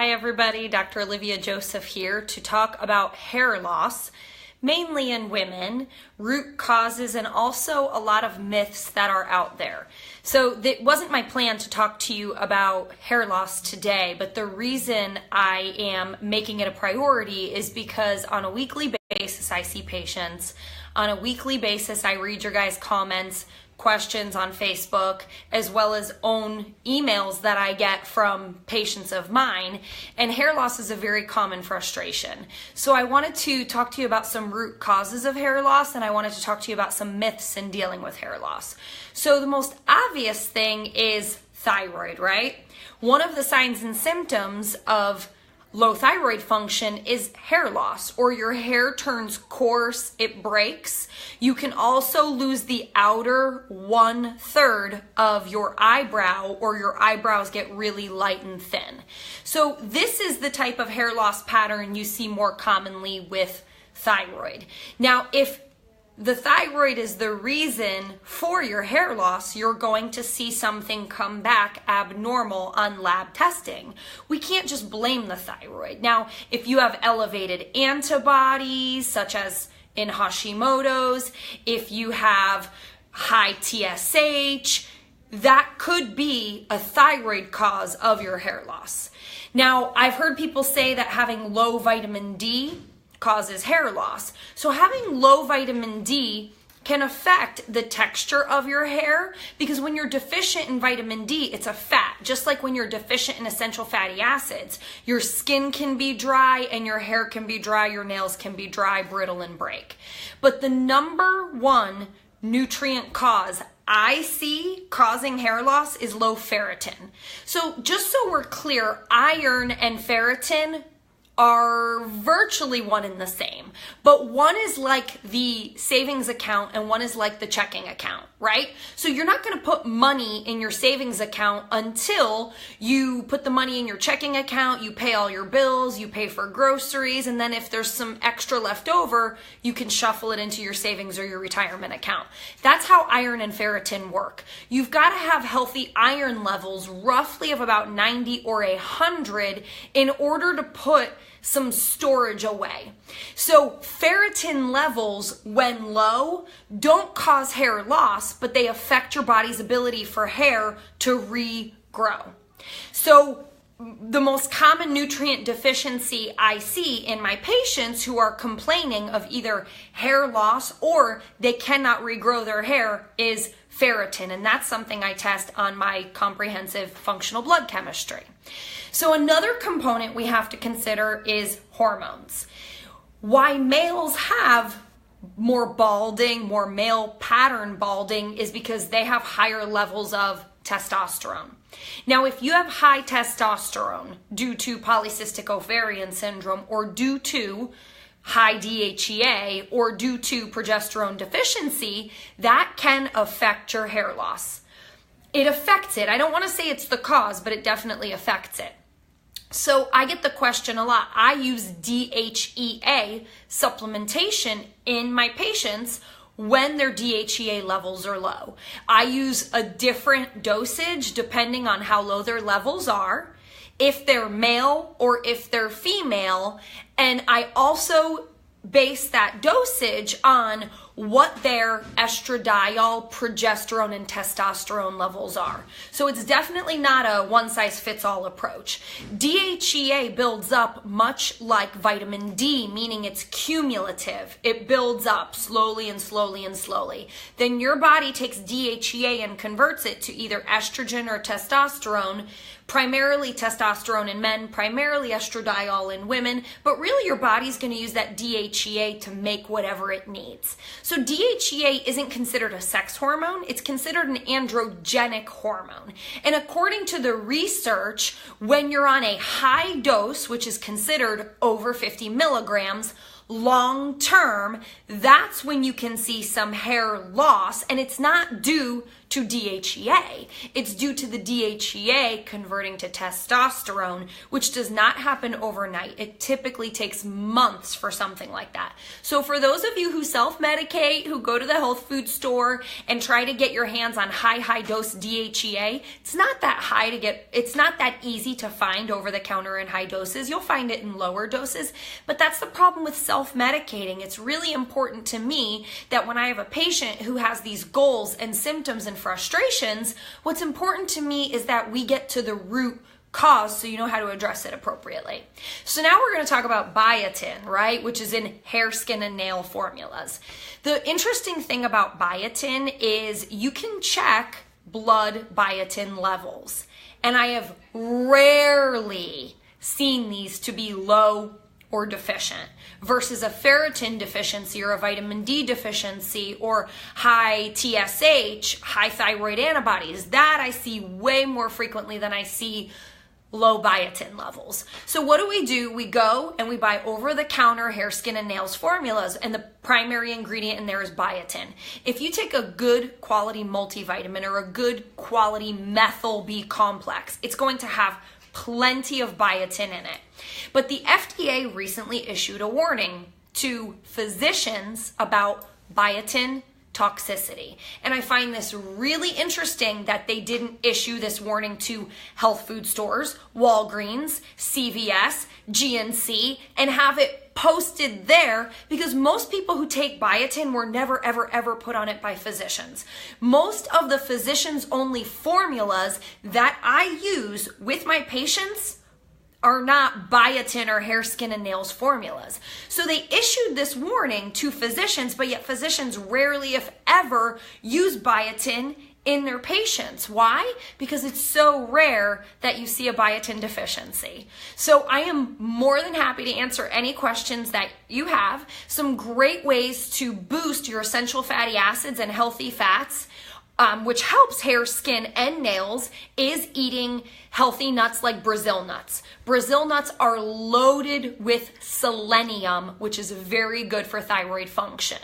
Hi everybody, Dr. Olivia Joseph here to talk about hair loss, mainly in women, root causes, and also a lot of myths that are out there. So it wasn't my plan to talk to you about hair loss today, but the reason I am making it a priority is because on a weekly basis I see patients. On a weekly basis I read your guys' comments, questions on Facebook, as well as own emails that I get from patients of mine, and hair loss is a very common frustration. So I wanted to talk to you about some root causes of hair loss, and I wanted to talk to you about some myths in dealing with hair loss. So the most obvious thing is thyroid, right? One of the signs and symptoms of low thyroid function is hair loss, or your hair turns coarse, it breaks. You can also lose the outer 1/3 of your eyebrow, or your eyebrows get really light and thin. So this is the type of hair loss pattern you see more commonly with thyroid. Now, if the thyroid is the reason for your hair loss, you're going to see something come back abnormal on lab testing. We can't just blame the thyroid. Now, if you have elevated antibodies, such as in Hashimoto's, if you have high TSH, that could be a thyroid cause of your hair loss. Now, I've heard people say that having low vitamin D causes hair loss. So having low vitamin D can affect the texture of your hair, because when you're deficient in vitamin D, it's a fat. Just like when you're deficient in essential fatty acids, your skin can be dry and your hair can be dry, your nails can be dry, brittle, and break. But the number one nutrient cause I see causing hair loss is low ferritin. So just so we're clear, iron and ferritin are virtually one and the same, but one is like the savings account and one is like the checking account, right? So you're not going to put money in your savings account until you put the money in your checking account, you pay all your bills, you pay for groceries, and then if there's some extra left over, you can shuffle it into your savings or your retirement account. That's how iron and ferritin work. You've got to have healthy iron levels, roughly of about 90 or 100, in order to put some storage away. So ferritin levels, when low, don't cause hair loss, but they affect your body's ability for hair to regrow. So the most common nutrient deficiency I see in my patients who are complaining of either hair loss or they cannot regrow their hair is ferritin, and that's something I test on my comprehensive functional blood chemistry. So another component we have to consider is hormones. Why males have more balding, more male pattern balding, is because they have higher levels of testosterone. Now, if you have high testosterone due to polycystic ovarian syndrome, or due to high DHEA, or due to progesterone deficiency, that can affect your hair loss. It affects it. I don't want to say it's the cause, but it definitely affects it. So I get the question a lot. I use DHEA supplementation in my patients when their DHEA levels are low. I use a different dosage depending on how low their levels are, if they're male or if they're female, and I also base that dosage on what their estradiol, progesterone, and testosterone levels are. So it's definitely not a one-size-fits-all approach. DHEA builds up much like vitamin D, meaning it's cumulative. It builds up slowly and slowly and slowly. Then your body takes DHEA and converts it to either estrogen or testosterone, primarily testosterone in men, primarily estradiol in women, but really your body's going to use that DHEA to make whatever it needs. So DHEA isn't considered a sex hormone, it's considered an androgenic hormone. And according to the research, when you're on a high dose, which is considered over 50 milligrams, long term, that's when you can see some hair loss, and it's not due to DHEA. It's due to the DHEA converting to testosterone, which does not happen overnight. It typically takes months for something like that. So for those of you who self-medicate, who go to the health food store and try to get your hands on high dose DHEA, it's not that high to get, it's not that easy to find over the counter in high doses. You'll find it in lower doses, but that's the problem with self-medicating. It's really important to me that when I have a patient who has these goals and symptoms and frustrations, what's important to me is that we get to the root cause so you know how to address it appropriately. So now we're going to talk about biotin, right, which is in hair, skin, and nail formulas. The interesting thing about biotin is you can check blood biotin levels, and I have rarely seen these to be low or deficient versus a ferritin deficiency or a vitamin D deficiency or high TSH, high thyroid antibodies. That I see way more frequently than I see low biotin levels. So what do? We go and we buy over-the-counter hair, skin, and nails formulas, and the primary ingredient in there is biotin. If you take a good quality multivitamin or a good quality methyl B complex, it's going to have plenty of biotin in it. But the FDA recently issued a warning to physicians about biotin toxicity. And I find this really interesting that they didn't issue this warning to health food stores, Walgreens, CVS, GNC, and have it posted there, because most people who take biotin were never, ever put on it by physicians. Most of the physicians only formulas that I use with my patients are not biotin or hair, skin, and nails formulas. So they issued this warning to physicians, but yet physicians rarely, if ever, use biotin in their patients. Why? Because it's so rare that you see a biotin deficiency. So I am more than happy to answer any questions that you have. Some great ways to boost your essential fatty acids and healthy fats, which helps hair, skin, and nails, is eating healthy nuts like Brazil nuts. Brazil nuts are loaded with selenium, which is very good for thyroid function.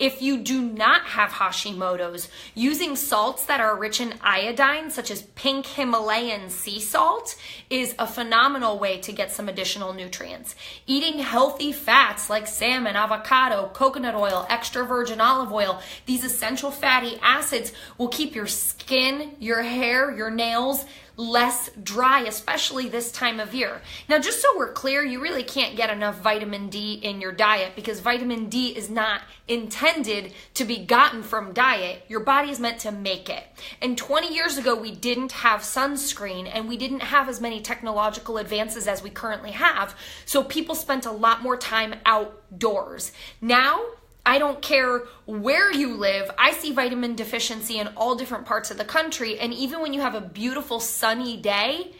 If you do not have Hashimoto's, using salts that are rich in iodine, such as pink Himalayan sea salt, is a phenomenal way to get some additional nutrients. Eating healthy fats like salmon, avocado, coconut oil, extra virgin olive oil, these essential fatty acids will keep your skin, your hair, your nails less dry, especially this time of year. Now, just so we're clear, you really can't get enough vitamin D in your diet, because vitamin D is not intended to be gotten from diet. Your body is meant to make it. And 20 years ago, we didn't have sunscreen and we didn't have as many technological advances as we currently have. So people spent a lot more time outdoors. Now, I don't care where you live, I see vitamin deficiency in all different parts of the country. And even when you have a beautiful sunny day,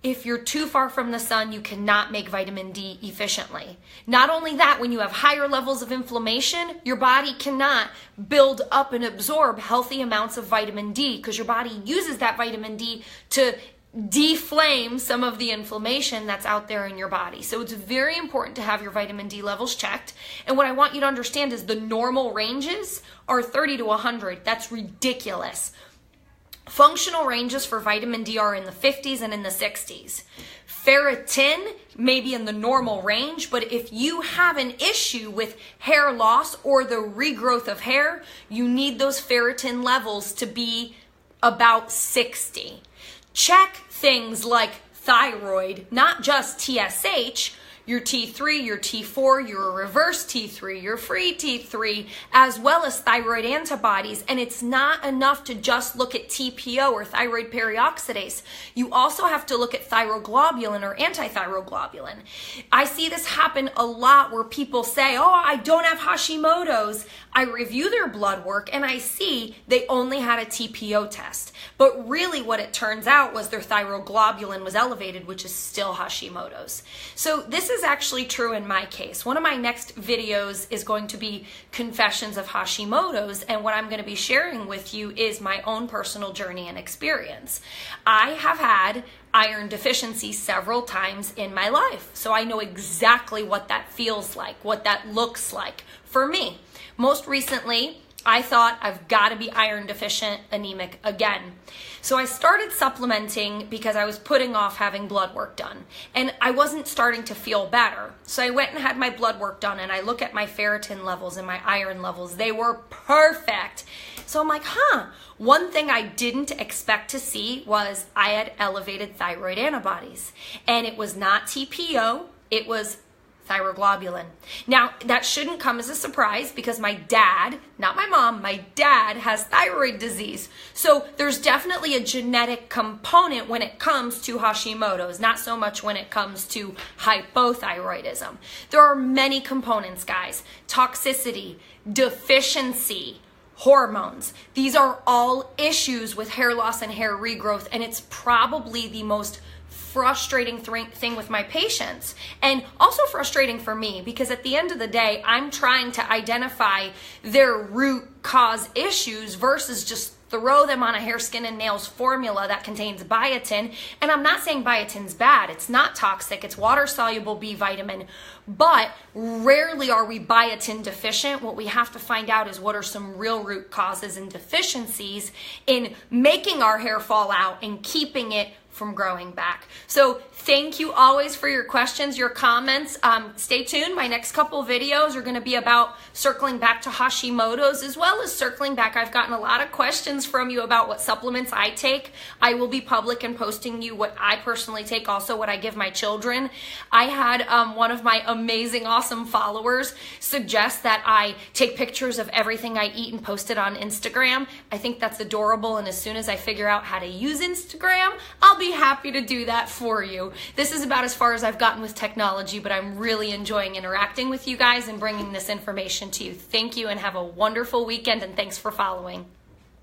if you're too far from the sun, you cannot make vitamin D efficiently. Not only that, when you have higher levels of inflammation, your body cannot build up and absorb healthy amounts of vitamin D, because your body uses that vitamin D to deflame some of the inflammation that's out there in your body. So it's very important to have your vitamin D levels checked. And what I want you to understand is the normal ranges are 30 to 100. That's ridiculous. Functional ranges for vitamin D are in the 50s and in the 60s. Ferritin may be in the normal range, but if you have an issue with hair loss or the regrowth of hair, you need those ferritin levels to be about 60. Check things like thyroid, not just TSH, your T3, your T4, your reverse T3, your free T3, as well as thyroid antibodies. And it's not enough to just look at TPO or thyroid perioxidase. You also have to look at thyroglobulin or antithyroglobulin. I see this happen a lot where people say, oh, I don't have Hashimoto's. I review their blood work and I see they only had a TPO test. But really what it turns out was their thyroglobulin was elevated, which is still Hashimoto's. So this is actually true in my case. One of my next videos is going to be Confessions of Hashimoto's, and what I'm going to be sharing with you is my own personal journey and experience. I have had iron deficiency several times in my life, so I know exactly what that feels like, what that looks like for me. Most recently, I thought I've got to be iron deficient, anemic again. So I started supplementing because I was putting off having blood work done and I wasn't starting to feel better. So I went and had my blood work done and I look at my ferritin levels and my iron levels. They were perfect. So I'm like, one thing I didn't expect to see was I had elevated thyroid antibodies, and it was not TPO, it was thyroglobulin. Now, that shouldn't come as a surprise because my dad, not my mom, my dad has thyroid disease. So there's definitely a genetic component when it comes to Hashimoto's, not so much when it comes to hypothyroidism. There are many components, guys. Toxicity, deficiency, hormones. These are all issues with hair loss and hair regrowth, and it's probably the most frustrating thing with my patients, and also frustrating for me because at the end of the day, I'm trying to identify their root cause issues versus just throw them on a hair, skin, and nails formula that contains biotin. And I'm not saying biotin's bad. It's not toxic. It's water-soluble B vitamin. But rarely are we biotin deficient. What we have to find out is what are some real root causes and deficiencies in making our hair fall out and keeping it from growing back. So thank you always for your questions, your comments. Stay tuned. My next couple videos are going to be about circling back to Hashimoto's as well as circling back. I've gotten a lot of questions from you about what supplements I take. I will be public and posting you what I personally take, also what I give my children. I had one of my amazing, awesome followers suggest that I take pictures of everything I eat and post it on Instagram. I think that's adorable, and as soon as I figure out how to use Instagram, I'll be happy to do that for you. This is about as far as I've gotten with technology, but I'm really enjoying interacting with you guys and bringing this information to you. Thank you and have a wonderful weekend, and thanks for following.